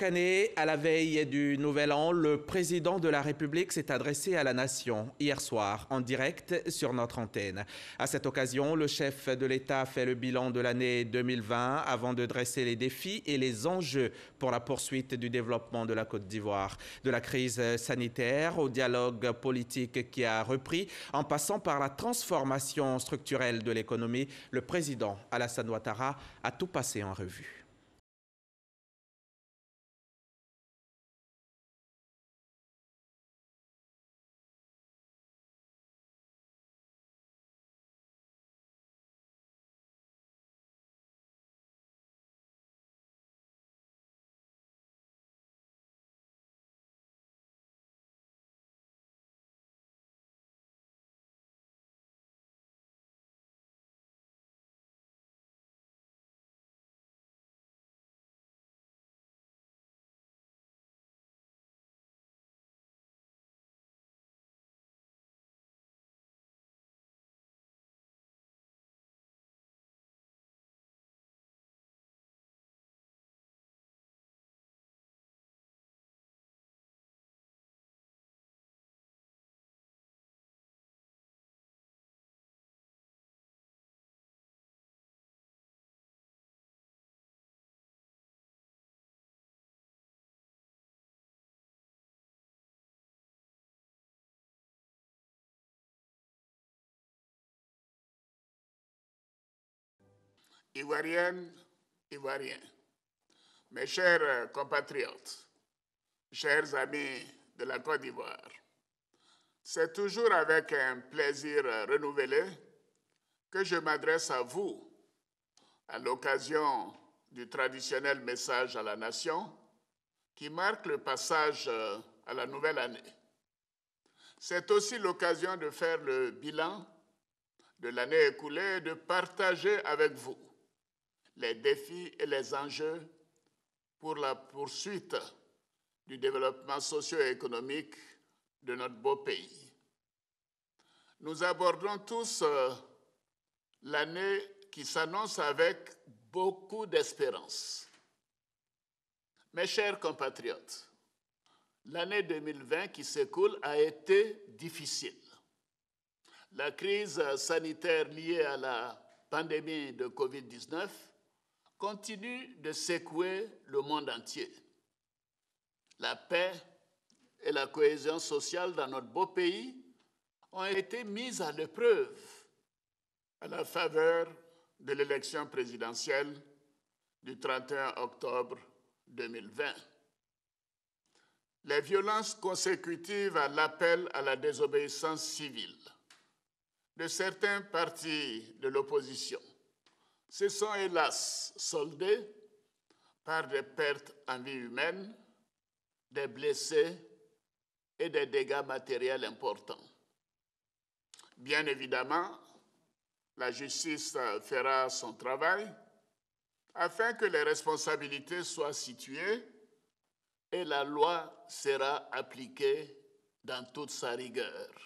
année, à la veille du Nouvel An, le président de la République s'est adressé à la nation hier soir en direct sur notre antenne. À cette occasion, le chef de l'État fait le bilan de l'année 2020 avant de dresser les défis et les enjeux pour la poursuite du développement de la Côte d'Ivoire. De la crise sanitaire au dialogue politique qui a repris, en passant par la transformation structurelle de l'économie, le président Alassane Ouattara a tout passé en revue. Ivoiriennes, Ivoiriens, mes chers compatriotes, chers amis de la Côte d'Ivoire, c'est toujours avec un plaisir renouvelé que je m'adresse à vous à l'occasion du traditionnel message à la nation qui marque le passage à la nouvelle année. C'est aussi l'occasion de faire le bilan de l'année écoulée et de partager avec vous les défis et les enjeux pour la poursuite du développement socio-économique de notre beau pays. Nous abordons tous l'année qui s'annonce avec beaucoup d'espérance. Mes chers compatriotes, l'année 2020 qui s'écoule a été difficile. La crise sanitaire liée à la pandémie de Covid-19 continue de secouer le monde entier. La paix et la cohésion sociale dans notre beau pays ont été mises à l'épreuve à la faveur de l'élection présidentielle du 31 octobre 2020. Les violences consécutives à l'appel à la désobéissance civile de certains partis de l'opposition se sont hélas soldées par des pertes en vie humaine, des blessés et des dégâts matériels importants. Bien évidemment, la justice fera son travail afin que les responsabilités soient situées et la loi sera appliquée dans toute sa rigueur.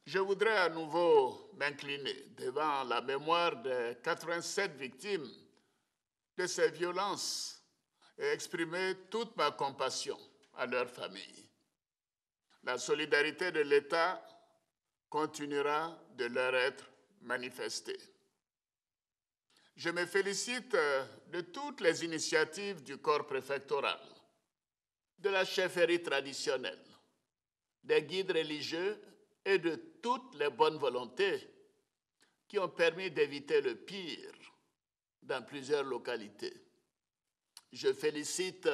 Je voudrais à nouveau m'incliner devant la mémoire des 87 victimes de ces violences et exprimer toute ma compassion à leurs familles. La solidarité de l'État continuera de leur être manifestée. Je me félicite de toutes les initiatives du corps préfectoral, de la chefferie traditionnelle, des guides religieux et de toutes les bonnes volontés qui ont permis d'éviter le pire dans plusieurs localités. Je félicite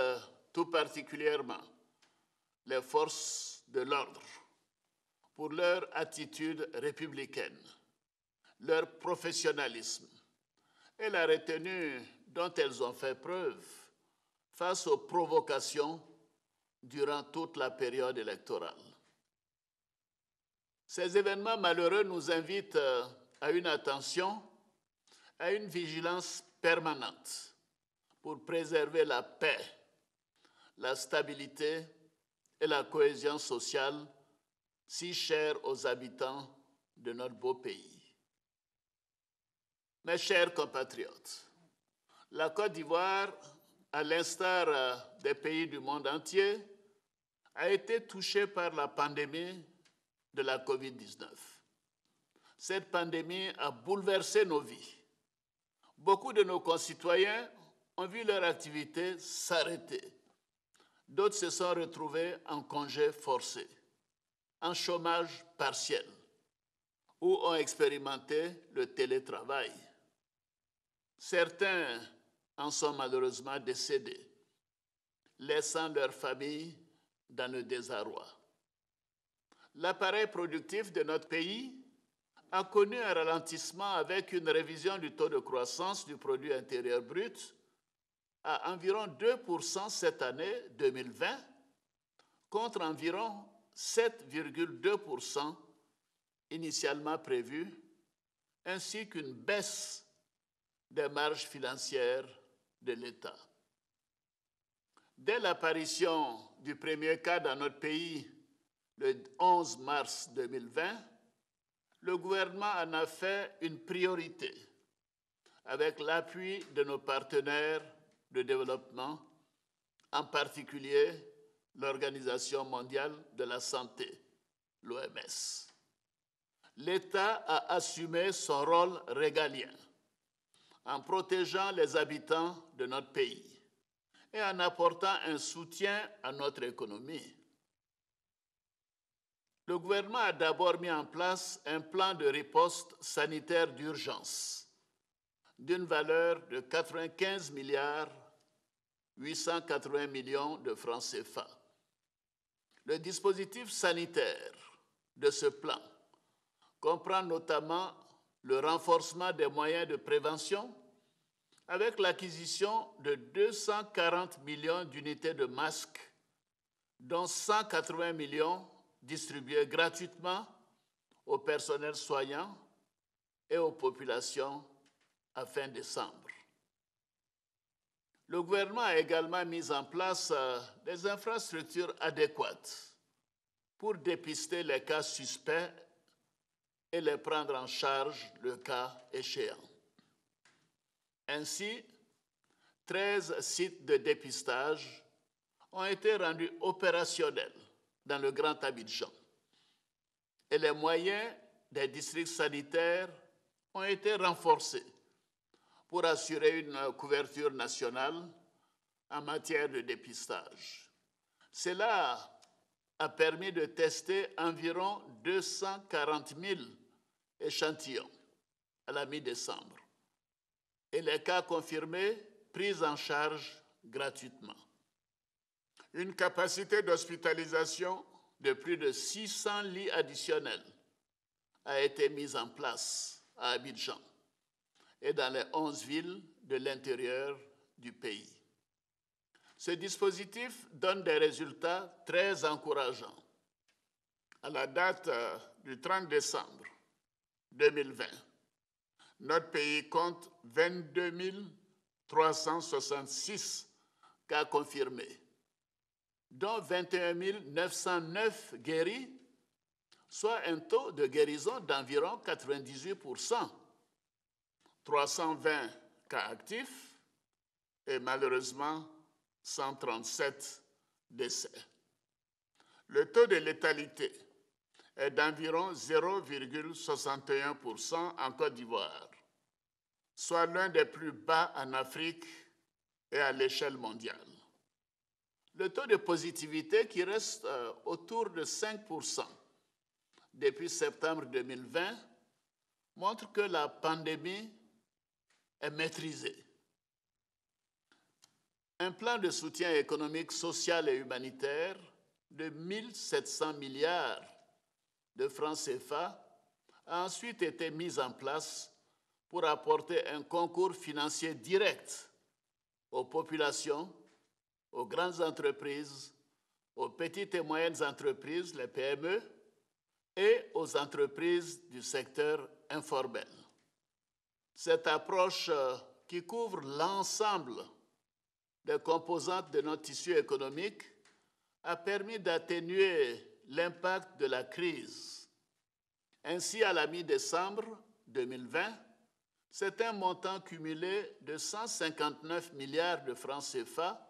tout particulièrement les forces de l'ordre pour leur attitude républicaine, leur professionnalisme et la retenue dont elles ont fait preuve face aux provocations durant toute la période électorale. Ces événements malheureux nous invitent à une attention, à une vigilance permanente pour préserver la paix, la stabilité et la cohésion sociale si chères aux habitants de notre beau pays. Mes chers compatriotes, la Côte d'Ivoire à l'instar des pays du monde entier, a été touché par la pandémie de la COVID-19. Cette pandémie a bouleversé nos vies. Beaucoup de nos concitoyens ont vu leur activité s'arrêter. D'autres se sont retrouvés en congé forcé, en chômage partiel, ou ont expérimenté le télétravail. Certains en sont malheureusement décédés, laissant leur famille dans le désarroi. L'appareil productif de notre pays a connu un ralentissement avec une révision du taux de croissance du produit intérieur brut à environ 2% cette année 2020, contre environ 7,2% initialement prévu, ainsi qu'une baisse des marges financières de l'État. Dès l'apparition du premier cas dans notre pays le 11 mars 2020, le gouvernement en a fait une priorité avec l'appui de nos partenaires de développement, en particulier l'Organisation mondiale de la santé, l'OMS. L'État a assumé son rôle régalien en protégeant les habitants de notre pays et en apportant un soutien à notre économie. Le gouvernement a d'abord mis en place un plan de riposte sanitaire d'urgence d'une valeur de 95 milliards 880 millions de francs CFA. Le dispositif sanitaire de ce plan comprend notamment le renforcement des moyens de prévention avec l'acquisition de 240 millions d'unités de masques, dont 180 millions distribués gratuitement au personnel soignant et aux populations à fin décembre. Le gouvernement a également mis en place des infrastructures adéquates pour dépister les cas suspects et les prendre en charge le cas échéant. Ainsi, 13 sites de dépistage ont été rendus opérationnels dans le Grand Abidjan et les moyens des districts sanitaires ont été renforcés pour assurer une couverture nationale en matière de dépistage. Cela a permis de tester environ 240 000 échantillons à la mi-décembre et les cas confirmés pris en charge gratuitement. Une capacité d'hospitalisation de plus de 600 lits additionnels a été mise en place à Abidjan et dans les 11 villes de l'intérieur du pays. Ce dispositif donne des résultats très encourageants. À la date du 30 décembre 2020, notre pays compte 22 366 cas confirmés, dont 21 909 guéris, soit un taux de guérison d'environ 98%, 320 cas actifs et malheureusement 137 décès. Le taux de létalité est d'environ 0,61% en Côte d'Ivoire, soit l'un des plus bas en Afrique et à l'échelle mondiale. Le taux de positivité, qui reste autour de 5% depuis septembre 2020, montre que la pandémie est maîtrisée. Un plan de soutien économique, social et humanitaire de 1 700 milliards de francs CFA a ensuite été mis en place pour apporter un concours financier direct aux populations, aux grandes entreprises, aux petites et moyennes entreprises, les PME, et aux entreprises du secteur informel. Cette approche qui couvre l'ensemble des composantes de notre tissu économique a permis d'atténuer l'impact de la crise. Ainsi, à la mi-décembre 2020, C'est un montant cumulé de 159 milliards de francs CFA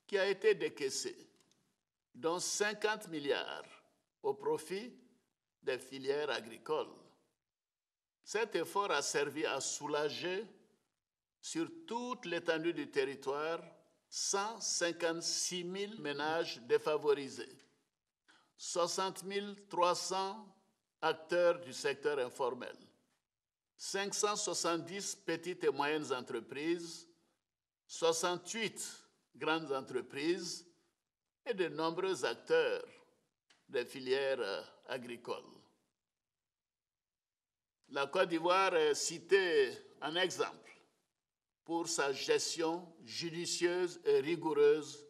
qui a été décaissé, dont 50 milliards au profit des filières agricoles. Cet effort a servi à soulager sur toute l'étendue du territoire 156 000 ménages défavorisés, 60 300 acteurs du secteur informel, 570 petites et moyennes entreprises, 68 grandes entreprises et de nombreux acteurs des filières agricoles. La Côte d'Ivoire est citée en exemple pour sa gestion judicieuse et rigoureuse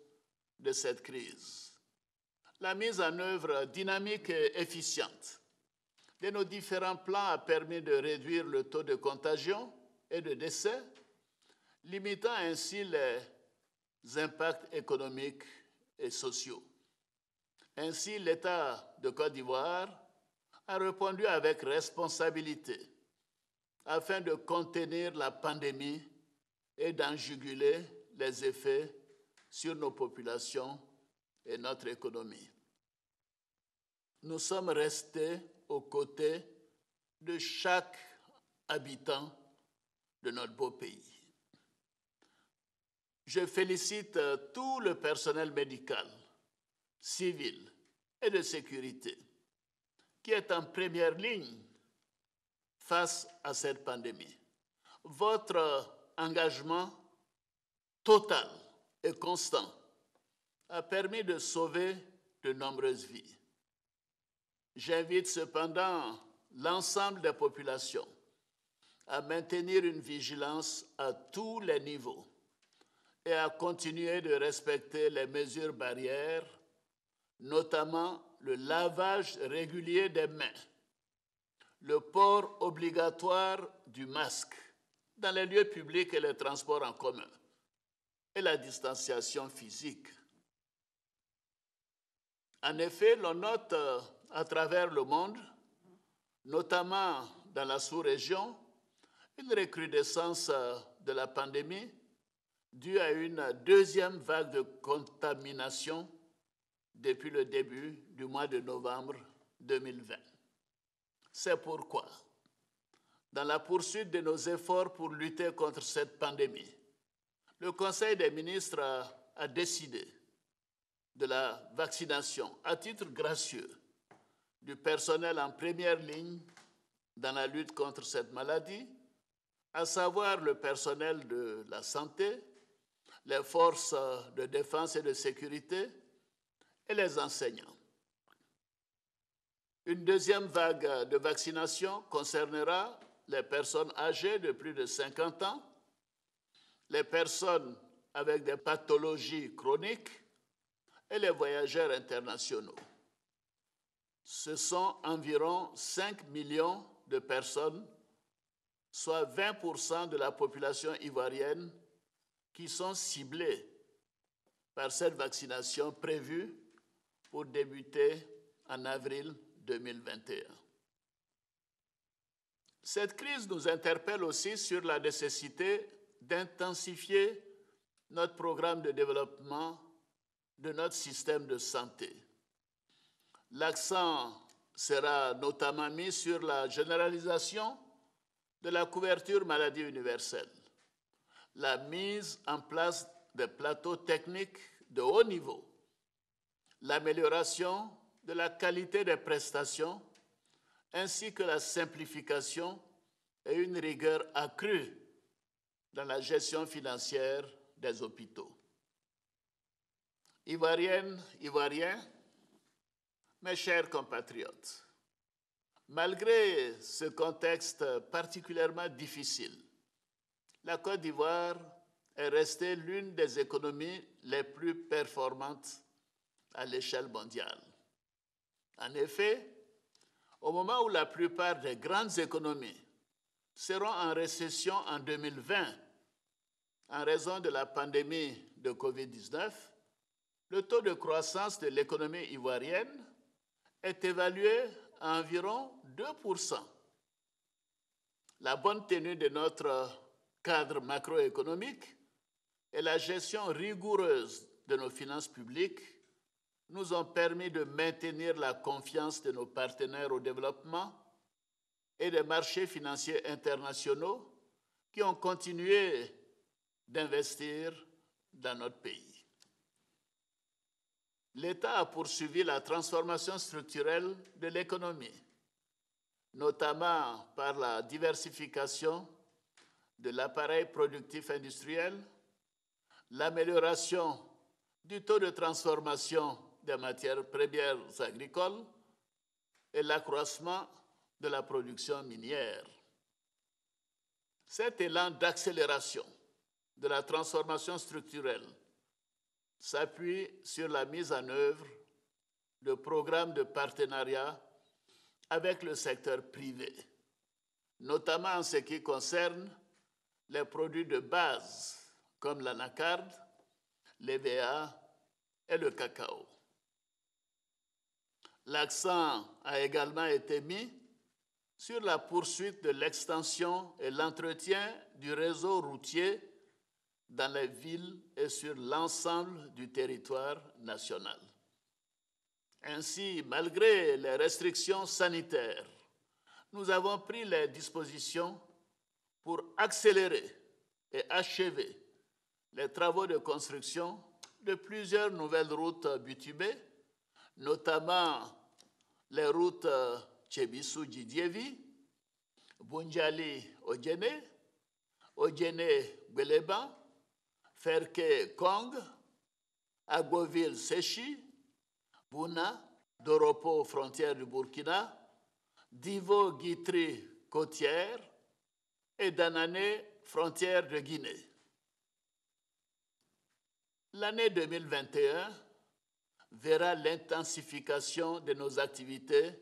de cette crise. La mise en œuvre dynamique et efficiente de nos différents plans a permis de réduire le taux de contagion et de décès, limitant ainsi les impacts économiques et sociaux. Ainsi, l'État de Côte d'Ivoire a répondu avec responsabilité afin de contenir la pandémie et d'en juguler les effets sur nos populations et notre économie. Nous sommes restés aux côtés de chaque habitant de notre beau pays. Je félicite tout le personnel médical, civil et de sécurité qui est en première ligne face à cette pandémie. Votre engagement total et constant a permis de sauver de nombreuses vies. J'invite cependant l'ensemble des populations à maintenir une vigilance à tous les niveaux et à continuer de respecter les mesures barrières, notamment le lavage régulier des mains, le port obligatoire du masque dans les lieux publics et les transports en commun, et la distanciation physique. En effet, l'on note à travers le monde, notamment dans la sous-région, une recrudescence de la pandémie due à une deuxième vague de contamination depuis le début du mois de novembre 2020. C'est pourquoi, dans la poursuite de nos efforts pour lutter contre cette pandémie, le Conseil des ministres a décidé de la vaccination à titre gracieux du personnel en première ligne dans la lutte contre cette maladie, à savoir le personnel de la santé, les forces de défense et de sécurité et les enseignants. Une deuxième vague de vaccination concernera les personnes âgées de plus de 50 ans, les personnes avec des pathologies chroniques et les voyageurs internationaux. Ce sont environ 5 millions de personnes, soit 20% de la population ivoirienne, qui sont ciblées par cette vaccination prévue pour débuter en avril 2021. Cette crise nous interpelle aussi sur la nécessité d'intensifier notre programme de développement de notre système de santé. L'accent sera notamment mis sur la généralisation de la couverture maladie universelle, la mise en place de plateaux techniques de haut niveau, l'amélioration de la qualité des prestations, ainsi que la simplification et une rigueur accrue dans la gestion financière des hôpitaux. Ivoiriennes, Ivoiriens, mes chers compatriotes, malgré ce contexte particulièrement difficile, la Côte d'Ivoire est restée l'une des économies les plus performantes à l'échelle mondiale. En effet, au moment où la plupart des grandes économies seront en récession en 2020 en raison de la pandémie de COVID-19, le taux de croissance de l'économie ivoirienne est évalué à environ 2%. la bonne tenue de notre cadre macroéconomique et la gestion rigoureuse de nos finances publiques nous ont permis de maintenir la confiance de nos partenaires au développement et des marchés financiers internationaux qui ont continué d'investir dans notre pays. L'État a poursuivi la transformation structurelle de l'économie, notamment par la diversification de l'appareil productif industriel, l'amélioration du taux de transformation des matières premières agricoles et l'accroissement de la production minière. Cet élan d'accélération de la transformation structurelle s'appuie sur la mise en œuvre de programmes de partenariat avec le secteur privé, notamment en ce qui concerne les produits de base comme l'anacarde, l'EVA et le cacao. L'accent a également été mis sur la poursuite de l'extension et l'entretien du réseau routier dans les villes et sur l'ensemble du territoire national. Ainsi, malgré les restrictions sanitaires, nous avons pris les dispositions pour accélérer et achever les travaux de construction de plusieurs nouvelles routes bitumées, notamment les routes Tchebisu-Djidievi, Bunjali-Odjene, Odjene-Gweleban, Ferke-Kong, Agoville-Séchi, Bouna, Doropo, frontière du Burkina, Divo-Guitry, côtière, et Danané, frontière de Guinée. L'année 2021 verra l'intensification de nos activités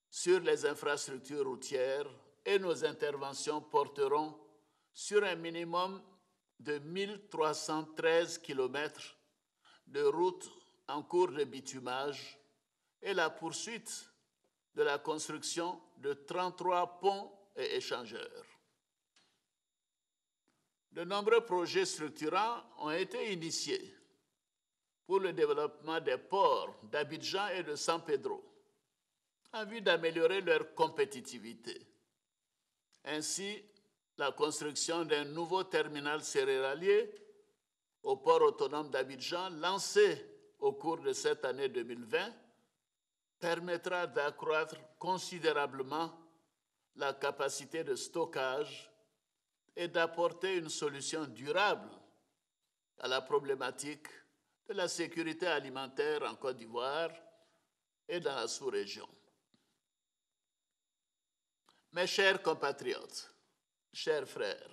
sur les infrastructures routières et nos interventions porteront sur un minimum de 1313 km de routes en cours de bitumage et la poursuite de la construction de 33 ponts et échangeurs. De nombreux projets structurants ont été initiés pour le développement des ports d'Abidjan et de San Pedro, en vue d'améliorer leur compétitivité. Ainsi, la construction d'un nouveau terminal céréalier au port autonome d'Abidjan, lancé au cours de cette année 2020, permettra d'accroître considérablement la capacité de stockage et d'apporter une solution durable à la problématique de la sécurité alimentaire en Côte d'Ivoire et dans la sous-région. Mes chers compatriotes, chers frères,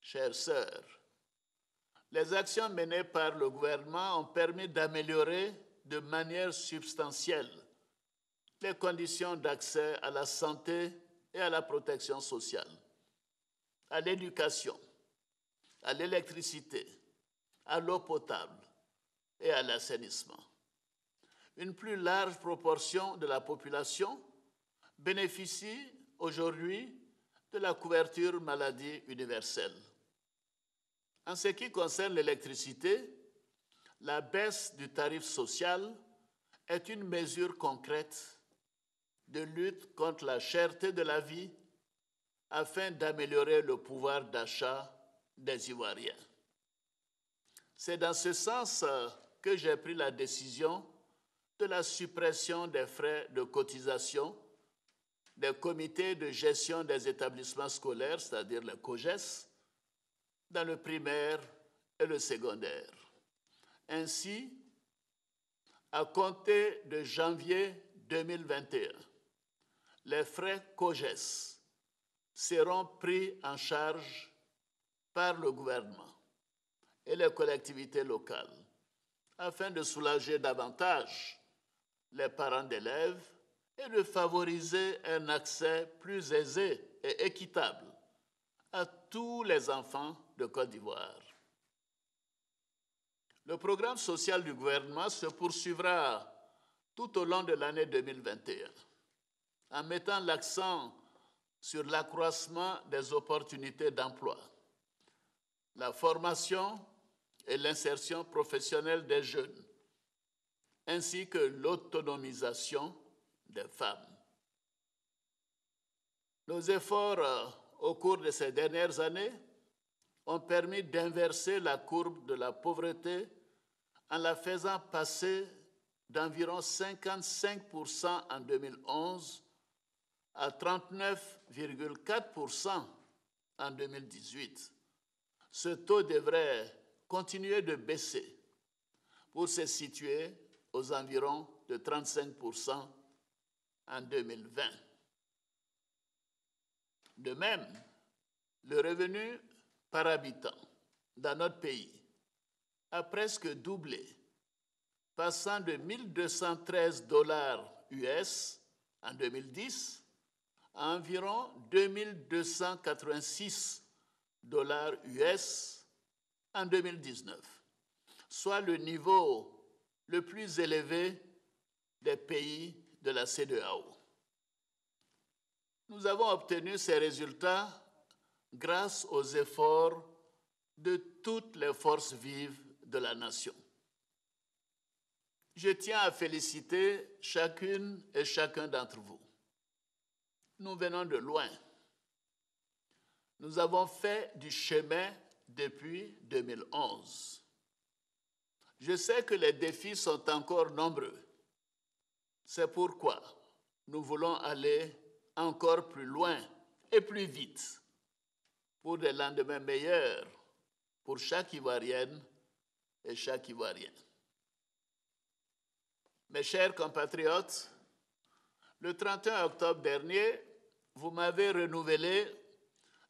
chères sœurs, les actions menées par le gouvernement ont permis d'améliorer de manière substantielle les conditions d'accès à la santé et à la protection sociale, à l'éducation, à l'électricité, à l'eau potable et à l'assainissement. Une plus large proportion de la population bénéficie aujourd'hui de la couverture maladie universelle. En ce qui concerne l'électricité, la baisse du tarif social est une mesure concrète de lutte contre la cherté de la vie afin d'améliorer le pouvoir d'achat des Ivoiriens. C'est dans ce sens que j'ai pris la décision de la suppression des frais de cotisation des comités de gestion des établissements scolaires, c'est-à-dire les COGES, dans le primaire et le secondaire. Ainsi, à compter de janvier 2021, les frais COGES seront pris en charge par le gouvernement et les collectivités locales afin de soulager davantage les parents d'élèves et de favoriser un accès plus aisé et équitable à tous les enfants de Côte d'Ivoire. Le programme social du gouvernement se poursuivra tout au long de l'année 2021 en mettant l'accent sur l'accroissement des opportunités d'emploi, la formation et l'insertion professionnelle des jeunes, ainsi que l'autonomisation des femmes. Nos efforts au cours de ces dernières années ont permis d'inverser la courbe de la pauvreté en la faisant passer d'environ 55% en 2011 à 39,4% en 2018. Ce taux devrait continuer de baisser pour se situer aux environs de 35% en 2020. De même, le revenu par habitant dans notre pays a presque doublé, passant de 1 213 $ US en 2010 à environ 2 286 $ US en 2019, soit le niveau le plus élevé des pays de la CEDEAO. Nous avons obtenu ces résultats grâce aux efforts de toutes les forces vives de la nation. Je tiens à féliciter chacune et chacun d'entre vous. Nous venons de loin. Nous avons fait du chemin depuis 2011. Je sais que les défis sont encore nombreux. C'est pourquoi nous voulons aller encore plus loin et plus vite pour des lendemains meilleurs pour chaque Ivoirienne et chaque Ivoirien. Mes chers compatriotes, le 31 octobre dernier, vous m'avez renouvelé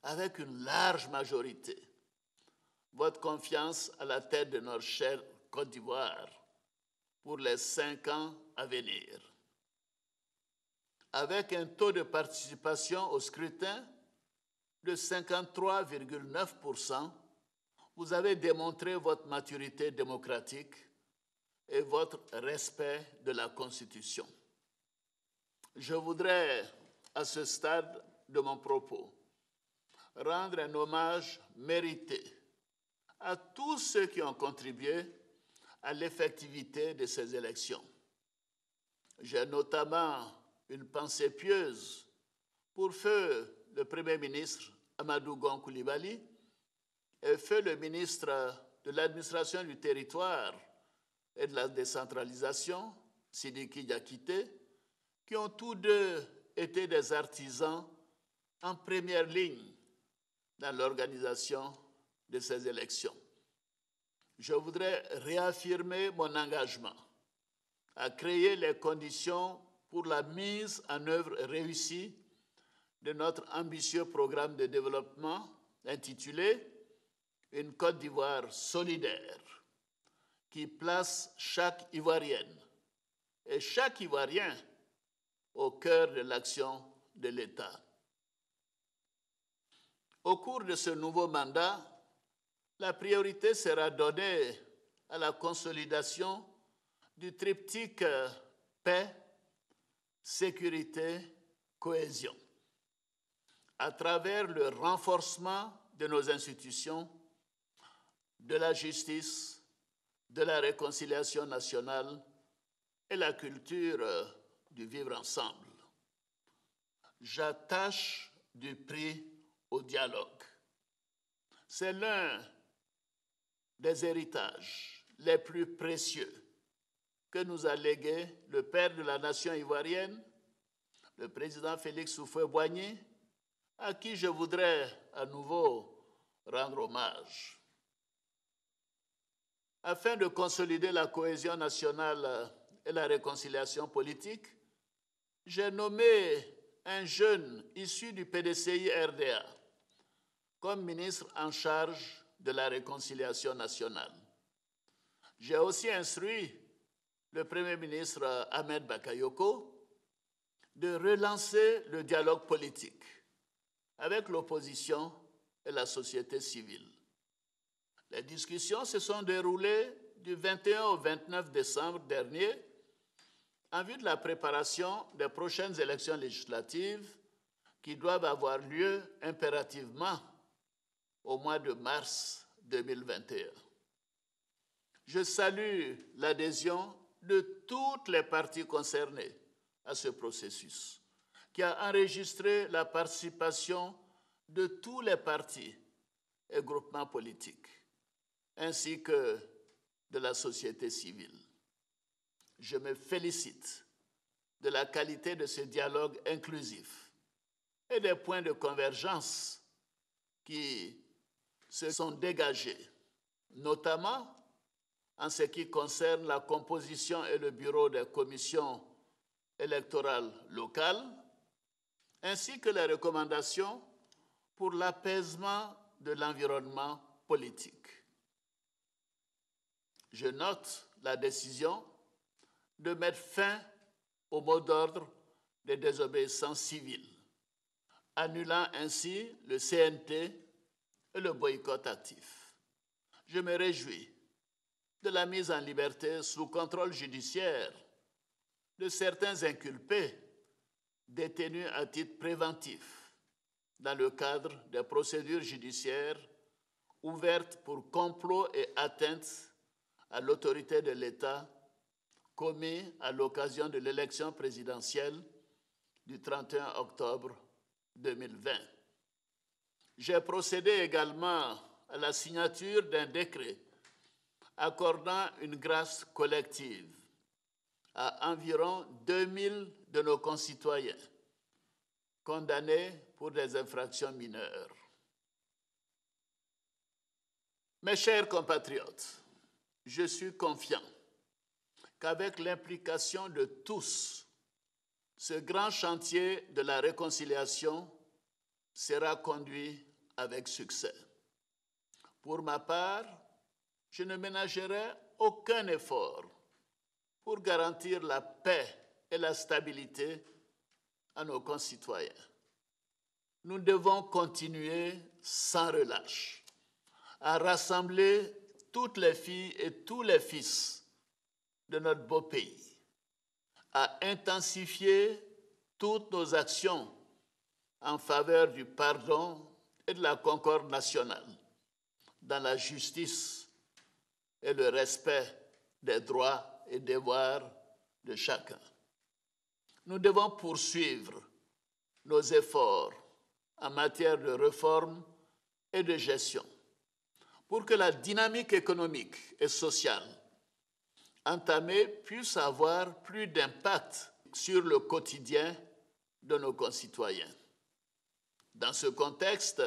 avec une large majorité votre confiance à la tête de notre chère Côte d'Ivoire pour les 5 ans à venir. Avec un taux de participation au scrutin de 53,9%, vous avez démontré votre maturité démocratique et votre respect de la Constitution. Je voudrais, à ce stade de mon propos, rendre un hommage mérité à tous ceux qui ont contribué à l'effectivité de ces élections. J'ai notamment une pensée pieuse pour feu le Premier ministre Amadou Gon Coulibaly et feu le ministre de l'Administration du Territoire et de la décentralisation, Sidiki Diakité, qui ont tous deux été des artisans en première ligne dans l'organisation de ces élections. Je voudrais réaffirmer mon engagement à créer les conditions pour la mise en œuvre réussie de notre ambitieux programme de développement intitulé « Une Côte d'Ivoire solidaire » qui place chaque Ivoirienne et chaque Ivoirien au cœur de l'action de l'État. Au cours de ce nouveau mandat, la priorité sera donnée à la consolidation du triptyque paix, sécurité, cohésion, à travers le renforcement de nos institutions, de la justice, de la réconciliation nationale et la culture du vivre ensemble. J'attache du prix au dialogue. C'est l'un des héritages les plus précieux que nous a légué le père de la nation ivoirienne, le président Félix Houphouët-Boigny, à qui je voudrais à nouveau rendre hommage. Afin de consolider la cohésion nationale et la réconciliation politique, j'ai nommé un jeune issu du PDCI-RDA comme ministre en charge de la réconciliation nationale. J'ai aussi instruit le Premier ministre Ahmed Bakayoko de relancer le dialogue politique avec l'opposition et la société civile. Les discussions se sont déroulées du 21 au 29 décembre dernier en vue de la préparation des prochaines élections législatives qui doivent avoir lieu impérativement au mois de mars 2021. Je salue l'adhésion de toutes les parties concernées à ce processus, qui a enregistré la participation de tous les partis et groupements politiques, ainsi que de la société civile. Je me félicite de la qualité de ce dialogue inclusif et des points de convergence qui se sont dégagés, notamment en ce qui concerne la composition et le bureau des commissions électorales locales, ainsi que les recommandations pour l'apaisement de l'environnement politique. Je note la décision de mettre fin au mot d'ordre des désobéissances civiles, annulant ainsi le CNT et le boycott actif. Je me réjouis de la mise en liberté sous contrôle judiciaire de certains inculpés détenus à titre préventif dans le cadre des procédures judiciaires ouvertes pour complot et atteinte à l'autorité de l'État commis à l'occasion de l'élection présidentielle du 31 octobre 2020. J'ai procédé également à la signature d'un décret accordant une grâce collective à environ 2000 de nos concitoyens condamnés pour des infractions mineures. Mes chers compatriotes, je suis confiant qu'avec l'implication de tous, ce grand chantier de la réconciliation sera conduit avec succès. Pour ma part, je ne ménagerai aucun effort pour garantir la paix et la stabilité à nos concitoyens. Nous devons continuer sans relâche à rassembler toutes les filles et tous les fils de notre beau pays, à intensifier toutes nos actions en faveur du pardon et de la concorde nationale, dans la justice et le respect des droits et devoirs de chacun. Nous devons poursuivre nos efforts en matière de réforme et de gestion pour que la dynamique économique et sociale entamée puisse avoir plus d'impact sur le quotidien de nos concitoyens. Dans ce contexte,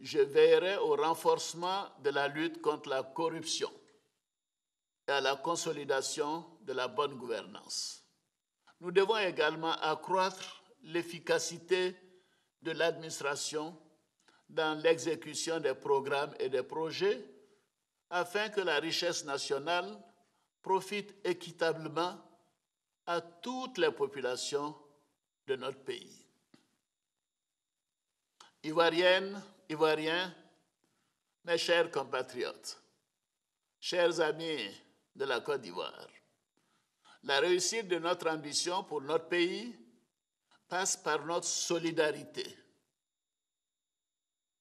je veillerai au renforcement de la lutte contre la corruption et à la consolidation de la bonne gouvernance. Nous devons également accroître l'efficacité de l'administration dans l'exécution des programmes et des projets afin que la richesse nationale profite équitablement à toutes les populations de notre pays. Ivoiriennes, Ivoiriens, mes chers compatriotes, chers amis de la Côte d'Ivoire, la réussite de notre ambition pour notre pays passe par notre solidarité.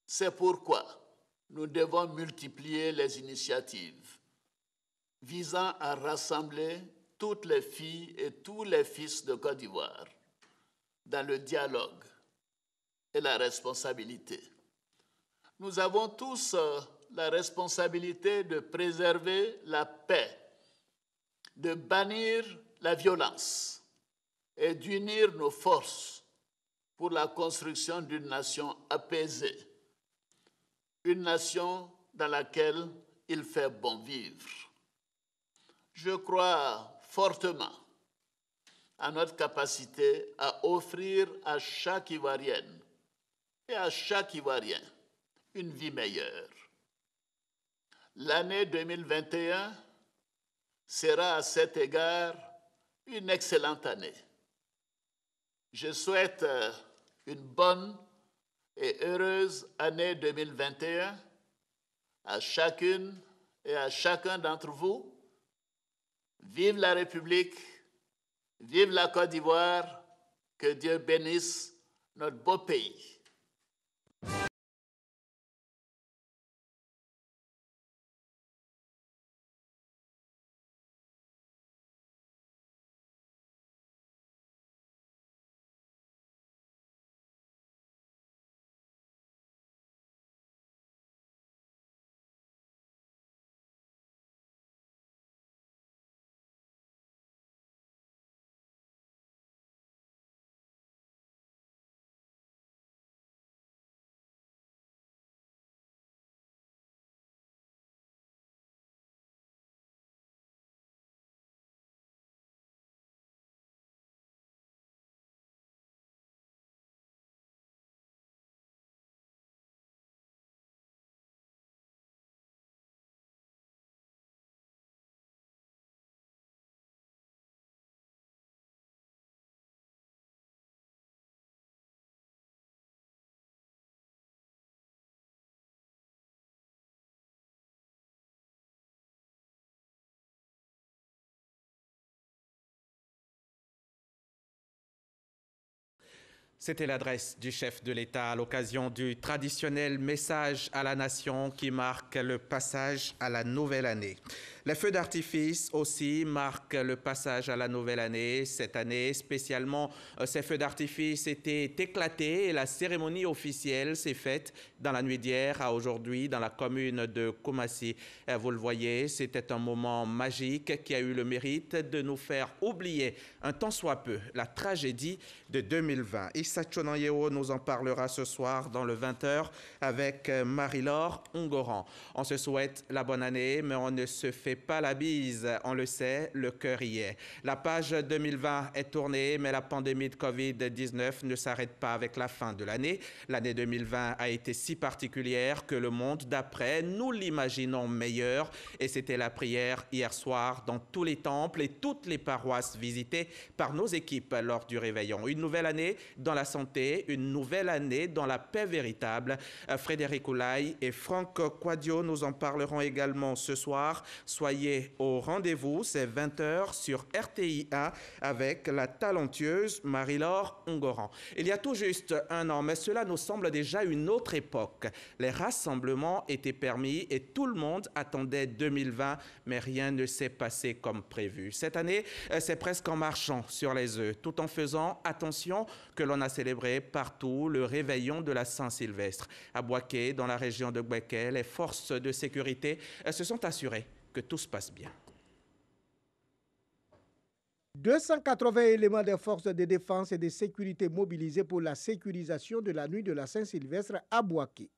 C'est pourquoi nous devons multiplier les initiatives visant à rassembler toutes les filles et tous les fils de Côte d'Ivoire dans le dialogue et la responsabilité. Nous avons tous la responsabilité de préserver la paix, de bannir la violence et d'unir nos forces pour la construction d'une nation apaisée, une nation dans laquelle il fait bon vivre. Je crois fortement à notre capacité à offrir à chaque Ivoirienne et à chaque Ivoirien une vie meilleure. L'année 2021 sera à cet égard une excellente année. Je souhaite une bonne et heureuse année 2021 à chacune et à chacun d'entre vous. Vive la République, vive la Côte d'Ivoire, que Dieu bénisse notre beau pays. C'était l'adresse du chef de l'État à l'occasion du traditionnel message à la nation qui marque le passage à la nouvelle année. Les feux d'artifice aussi marquent le passage à la nouvelle année. Cette année, spécialement, ces feux d'artifice étaient éclatés et la cérémonie officielle s'est faite dans la nuit d'hier à aujourd'hui dans la commune de Koumassi. Vous le voyez, c'était un moment magique qui a eu le mérite de nous faire oublier un tant soit peu la tragédie de 2020. Issa Tchonanyeo nous en parlera ce soir dans le 20h avec Marie-Laure Ungoran. On se souhaite la bonne année, mais on ne se fait pas la bise. On le sait, le cœur y est. La page 2020 est tournée, mais la pandémie de Covid-19 ne s'arrête pas avec la fin de l'année. L'année 2020 a été si particulière que le monde d'après, nous l'imaginons meilleur. Et c'était la prière hier soir dans tous les temples et toutes les paroisses visitées par nos équipes lors du réveillon. Une nouvelle année dans la santé, une nouvelle année dans la paix véritable. Frédéric Oulaye et Franck Quadio nous en parleront également ce soir. Soyez au rendez-vous, c'est 20h sur RTI1 avec la talentueuse Marie-Laure Ungoran. Il y a tout juste un an, mais cela nous semble déjà une autre époque. Les rassemblements étaient permis et tout le monde attendait 2020, mais rien ne s'est passé comme prévu. Cette année, c'est presque en marchant sur les œufs, tout en faisant attention que l'on a célébré partout le réveillon de la Saint-Sylvestre. À Boaké, dans la région de Bouaké, les forces de sécurité se sont assurées que tout se passe bien. 280 éléments des forces de défense et de sécurité mobilisés pour la sécurisation de la nuit de la Saint-Sylvestre à Boaké.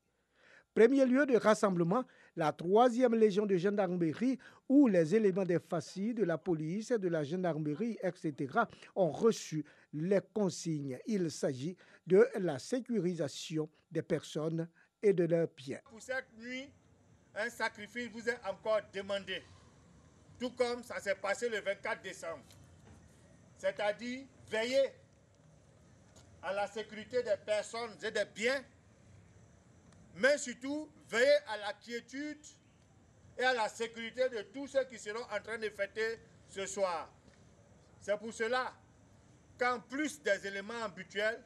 Premier lieu de rassemblement, la 3e Légion de gendarmerie où les éléments des FACI, de la police, de la gendarmerie, etc. ont reçu les consignes. Il s'agit de la sécurisation des personnes et de leurs biens. Pour cette nuit, un sacrifice vous est encore demandé, tout comme ça s'est passé le 24 décembre. C'est-à-dire veiller à la sécurité des personnes et des biens, mais surtout veiller à la quiétude et à la sécurité de tous ceux qui seront en train de fêter ce soir. C'est pour cela qu'en plus des éléments habituels,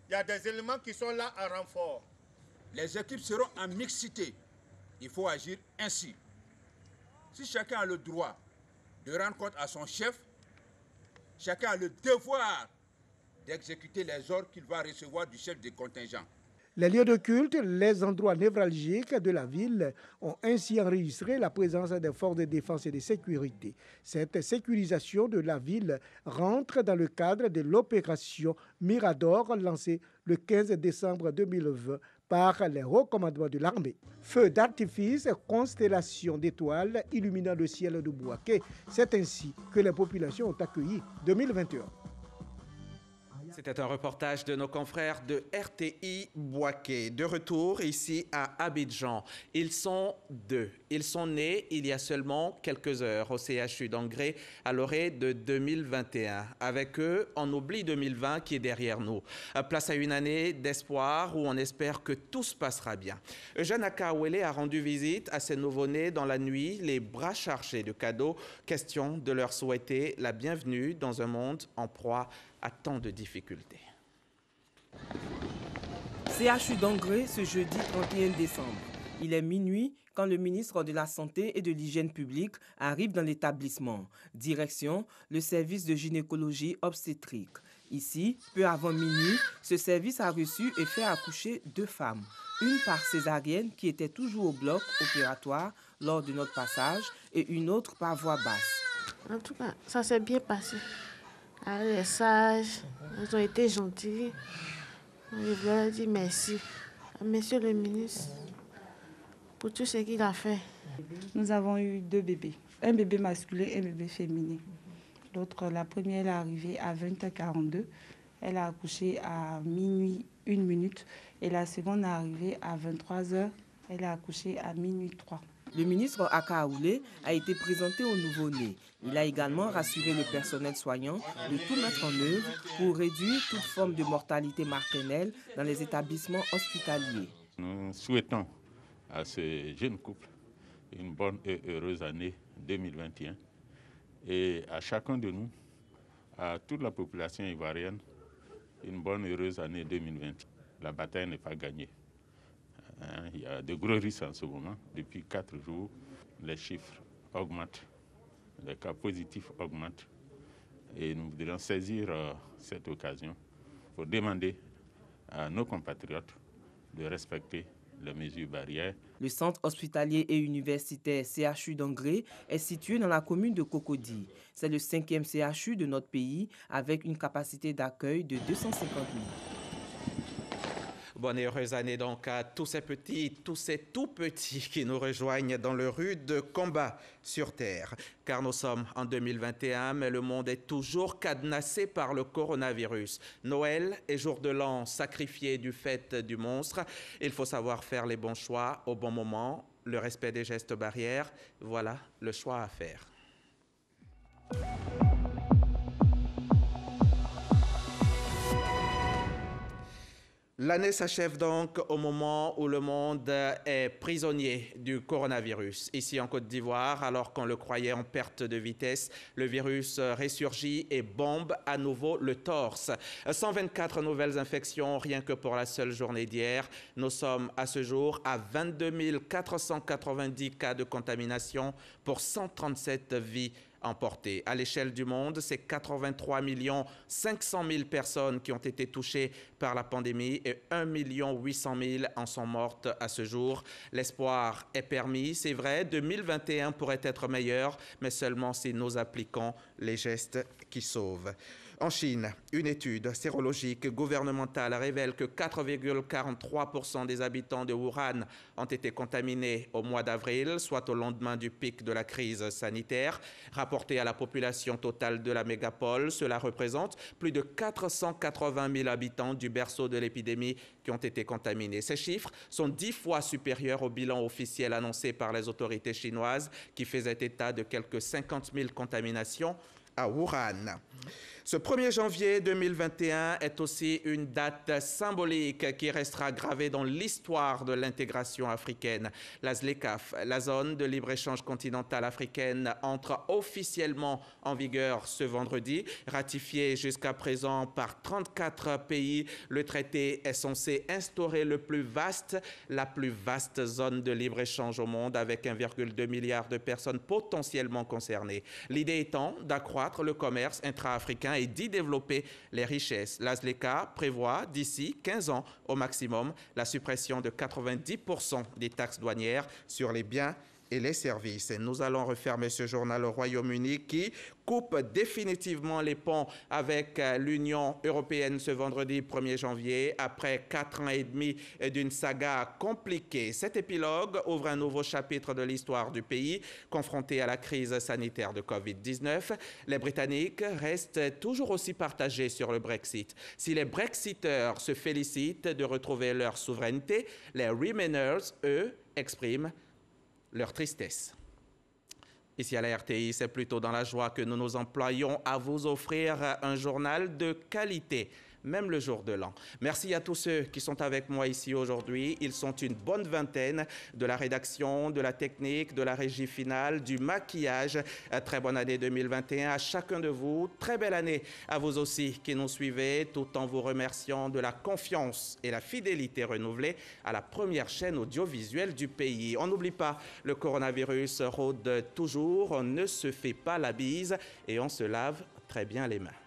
il y a des éléments qui sont là en renfort. Les équipes seront en mixité. Il faut agir ainsi. Si chacun a le droit de rendre compte à son chef, chacun a le devoir d'exécuter les ordres qu'il va recevoir du chef de contingent. Les lieux de culte, les endroits névralgiques de la ville ont ainsi enregistré la présence des forces de défense et de sécurité. Cette sécurisation de la ville rentre dans le cadre de l'opération Mirador lancée le 15 décembre 2020 par les hauts commandements de l'armée. Feux d'artifice, constellations d'étoiles illuminant le ciel de Boaké. C'est ainsi que les populations ont accueilli 2021. C'était un reportage de nos confrères de RTI Boaké. De retour ici à Abidjan. Ils sont deux. Ils sont nés il y a seulement quelques heures au CHU d'Angré à l'orée de 2021. Avec eux, on oublie 2020 qui est derrière nous. Place à une année d'espoir où on espère que tout se passera bien. Eugène Akawele a rendu visite à ces nouveau-nés dans la nuit, les bras chargés de cadeaux. Question de leur souhaiter la bienvenue dans un monde en proie à tant de difficultés. CHU d'Angré ce jeudi 31 décembre. Il est minuit quand le ministre de la Santé et de l'Hygiène publique arrive dans l'établissement. Direction, le service de gynécologie obstétrique. Ici, peu avant minuit, ce service a reçu et fait accoucher 2 femmes. Une par césarienne qui était toujours au bloc opératoire lors de notre passage et une autre par voie basse. En tout cas, ça s'est bien passé. Elle est sage, elles ont été gentilles. Je voulais dire merci à monsieur le ministre pour tout ce qu'il a fait. Nous avons eu 2 bébés, un bébé masculin et un bébé féminin. L'autre, la première, elle est arrivée à 20h42. Elle a accouché à minuit 1 minute. Et la seconde est arrivée à 23h. Elle a accouché à minuit 3. Le ministre Akaoulé a été présenté au nouveau-né. Il a également rassuré le personnel soignant de tout mettre en œuvre pour réduire toute forme de mortalité maternelle dans les établissements hospitaliers. Nous souhaitons à ce jeune couple une bonne et heureuse année 2021 et à chacun de nous, à toute la population ivoirienne, une bonne et heureuse année 2020. La bataille n'est pas gagnée. Il y a de gros risques en ce moment. Depuis 4 jours, les chiffres augmentent, les cas positifs augmentent. Et nous voudrions saisir cette occasion pour demander à nos compatriotes de respecter les mesures barrières. Le centre hospitalier et universitaire CHU d'Angré est situé dans la commune de Cocody. C'est le 5e CHU de notre pays avec une capacité d'accueil de 250 000. Bonne et heureuse année donc à tous ces petits, tous ces tout petits qui nous rejoignent dans le rude combat sur Terre. Car nous sommes en 2021, mais le monde est toujours cadenassé par le coronavirus. Noël et jour de l'an sacrifiés du fait du monstre. Il faut savoir faire les bons choix au bon moment. Le respect des gestes barrières, voilà le choix à faire. L'année s'achève donc au moment où le monde est prisonnier du coronavirus. Ici en Côte d'Ivoire, alors qu'on le croyait en perte de vitesse, le virus ressurgit et bombe à nouveau le torse. 124 nouvelles infections rien que pour la seule journée d'hier. Nous sommes à ce jour à 22 490 cas de contamination pour 137 vies emportées. À l'échelle du monde, c'est 83 500 000 personnes qui ont été touchées par la pandémie et 1 800 000 en sont mortes à ce jour. L'espoir est permis, c'est vrai, 2021 pourrait être meilleur, mais seulement si nous appliquons les gestes qui sauvent. En Chine, une étude sérologique gouvernementale révèle que 4,43% des habitants de Wuhan ont été contaminés au mois d'avril, soit au lendemain du pic de la crise sanitaire. Rapporté à la population totale de la mégapole, cela représente plus de 480 000 habitants du berceau de l'épidémie qui ont été contaminés. Ces chiffres sont 10 fois supérieurs au bilan officiel annoncé par les autorités chinoises qui faisaient état de quelques 50 000 contaminations à Wuhan. Ce 1er janvier 2021 est aussi une date symbolique qui restera gravée dans l'histoire de l'intégration africaine. La ZLECAf, la zone de libre-échange continentale africaine, entre officiellement en vigueur ce vendredi. Ratifié jusqu'à présent par 34 pays, le traité est censé instaurer la plus vaste zone de libre-échange au monde avec 1,2 milliard de personnes potentiellement concernées. L'idée étant d'accroître le commerce intra-africain et d'y développer les richesses. La ZLECA prévoit d'ici 15 ans au maximum la suppression de 90% des taxes douanières sur les biens et les services. Et nous allons refermer ce journal au Royaume-Uni qui coupe définitivement les ponts avec l'Union européenne ce vendredi 1er janvier après 4 ans et demi d'une saga compliquée. Cet épilogue ouvre un nouveau chapitre de l'histoire du pays confronté à la crise sanitaire de Covid-19. Les Britanniques restent toujours aussi partagés sur le Brexit. Si les Brexiteurs se félicitent de retrouver leur souveraineté, les Remainers, eux, expriment leur tristesse. Ici à la RTI, c'est plutôt dans la joie que nous nous employons à vous offrir un journal de qualité. même le jour de l'an. Merci à tous ceux qui sont avec moi ici aujourd'hui. Ils sont une bonne vingtaine, de la rédaction, de la technique, de la régie finale, du maquillage. Très bonne année 2021 à chacun de vous. Très belle année à vous aussi qui nous suivez, tout en vous remerciant de la confiance et la fidélité renouvelée à la première chaîne audiovisuelle du pays. On n'oublie pas, le coronavirus rôde toujours, on ne se fait pas la bise et on se lave très bien les mains.